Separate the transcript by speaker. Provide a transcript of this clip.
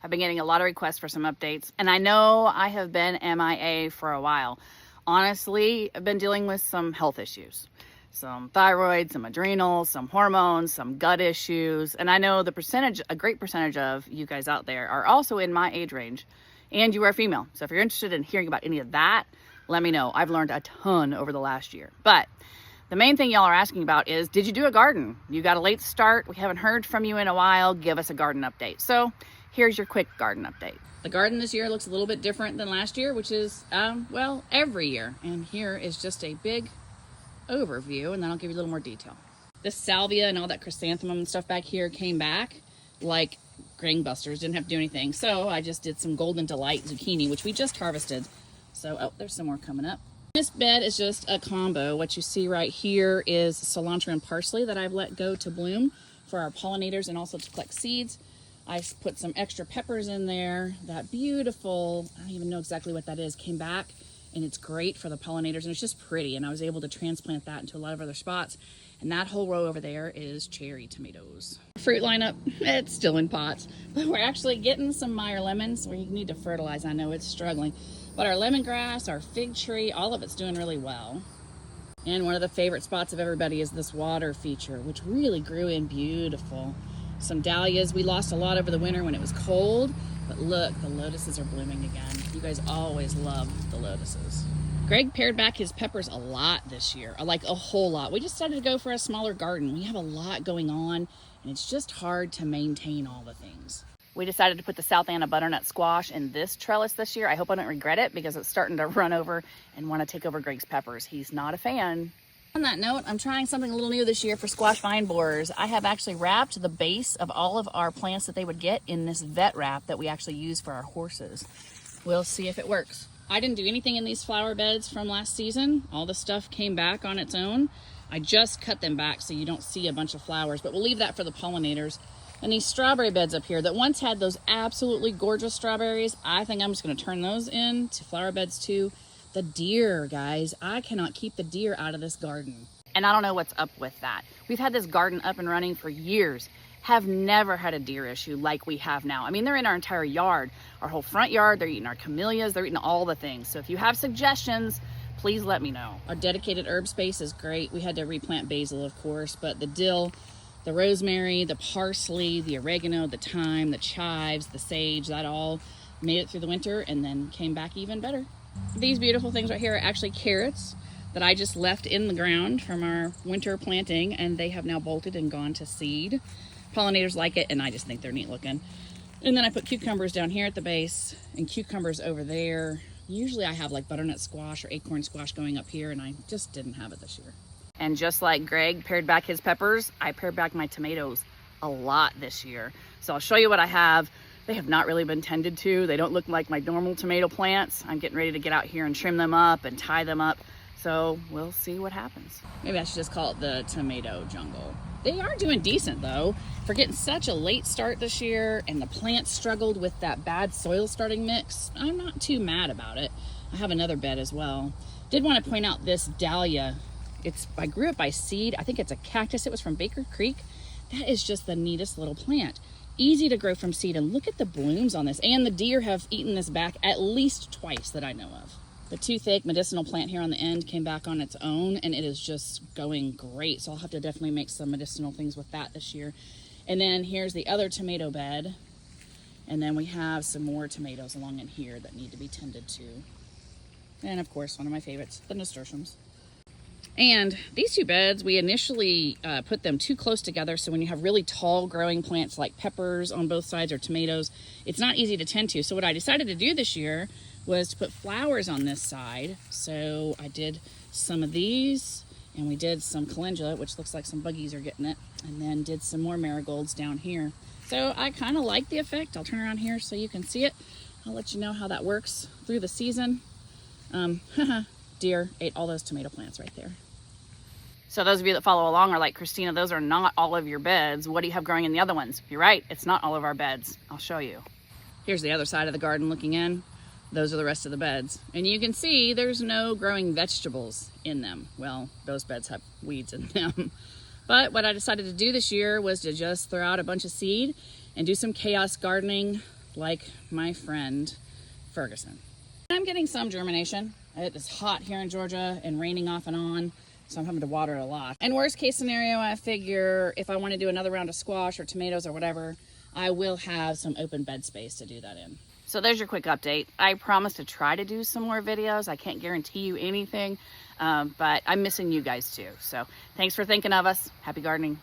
Speaker 1: I've been getting a lot of requests for some updates, and I know I have been MIA for a while. Honestly, I've been dealing with some health issues. Some thyroid, some adrenals, some hormones, some gut issues. And I know a great percentage of you guys out there are also in my age range, and you are female. So if you're interested in hearing about any of that, let me know. I've learned a ton over the last year. But the main thing y'all are asking about is, did you do a garden? You got a late start. We haven't heard from you in a while. Give us a garden update. So here's your quick garden update. The garden this year looks a little bit different than last year, which is, well, every year. And here is just a big overview, and then I'll give you a little more detail. This salvia and all that chrysanthemum and stuff back here came back like gangbusters. Didn't have to do anything. So I just did some Golden Delight zucchini, which we just harvested. So, oh, there's some more coming up. This bed is just a combo. What you see right here is cilantro and parsley that I've let go to bloom for our pollinators and also to collect seeds. I put some extra peppers in there. That beautiful, I don't even know exactly what that is, came back, and it's great for the pollinators, and it's just pretty, and I was able to transplant that into a lot of other spots. And that whole row over there is cherry tomatoes. Fruit lineup, it's still in pots, but we're actually getting some Meyer lemons. We need to fertilize. I know it's struggling, but our lemongrass, our fig tree, all of it's doing really well. And one of the favorite spots of everybody is this water feature, which really grew in beautiful. Some dahlias. We lost a lot over the winter when it was cold, but look, the lotuses are blooming again. You guys always love the lotuses. Greg pared back his peppers a lot this year, like a whole lot. We just decided to go for a smaller garden. We have a lot going on, and it's just hard to maintain all the things. We decided to put the South Anna butternut squash in this trellis this year. I hope I don't regret it because it's starting to run over and want to take over Greg's peppers. He's not a fan. On that note, I'm trying something a little new this year for squash vine borers. I have actually wrapped the base of all of our plants that they would get in this vet wrap that we actually use for our horses. We'll see if it works. I didn't do anything in these flower beds from last season. All the stuff came back on its own. I just cut them back so you don't see a bunch of flowers, but we'll leave that for the pollinators. And these strawberry beds up here that once had those absolutely gorgeous strawberries, I think I'm just going to turn those into flower beds too. The deer, guys, I cannot keep the deer out of this garden. And I don't know what's up with that. We've had this garden up and running for years, have never had a deer issue like we have now. I mean, they're in our entire yard, our whole front yard. They're eating our camellias, they're eating all the things. So if you have suggestions, please let me know. Our dedicated herb space is great. We had to replant basil, of course, but the dill, the rosemary, the parsley, the oregano, the thyme, the chives, the sage, that all made it through the winter and then came back even better. These beautiful things right here are actually carrots that I just left in the ground from our winter planting, and they have now bolted and gone to seed. Pollinators like it, and I just think they're neat looking. And then I put cucumbers down here at the base and cucumbers over there. Usually I have like butternut squash or acorn squash going up here, and I just didn't have it this year. And just like Greg pared back his peppers, I pared back my tomatoes a lot this year. So I'll show you what I have. They have not really been tended to. They don't look like my normal tomato plants. I'm getting ready to get out here and trim them up and tie them up. So we'll see what happens. Maybe I should just call it the tomato jungle. They are doing decent though. For getting such a late start this year and the plants struggled with that bad soil starting mix, I'm not too mad about it. I have another bed as well. Did want to point out this dahlia. I grew it by seed. I think it's a cactus. It was from Baker Creek. That is just the neatest little plant. Easy to grow from seed, and look at the blooms on this. And the deer have eaten this back at least twice that I know of. The toothache medicinal plant here on the end came back on its own, and it is just going great. So I'll have to definitely make some medicinal things with that this year. And then here's the other tomato bed. And then we have some more tomatoes along in here that need to be tended to. And of course, one of my favorites, the nasturtiums. And these two beds, we initially put them too close together. So when you have really tall growing plants like peppers on both sides or tomatoes, it's not easy to tend to. So what I decided to do this year was to put flowers on this side. So I did some of these, and we did some calendula, which looks like some buggies are getting it, and then did some more marigolds down here. So I kind of like the effect. I'll turn around here so you can see it. I'll let you know how that works through the season. Deer ate all those tomato plants right there. So those of you that follow along are like, Christina, those are not all of your beds. What do you have growing in the other ones? You're right, it's not all of our beds. I'll show you. Here's the other side of the garden looking in. Those are the rest of the beds. And you can see there's no growing vegetables in them. Well, those beds have weeds in them. But what I decided to do this year was to just throw out a bunch of seed and do some chaos gardening like my friend Ferguson. I'm getting some germination. It is hot here in Georgia and raining off and on, so I'm having to water it a lot. And worst case scenario, I figure if I want to do another round of squash or tomatoes or whatever, I will have some open bed space to do that in. So there's your quick update. I promise to try to do some more videos. I can't guarantee you anything, but I'm missing you guys too. So thanks for thinking of us. Happy gardening.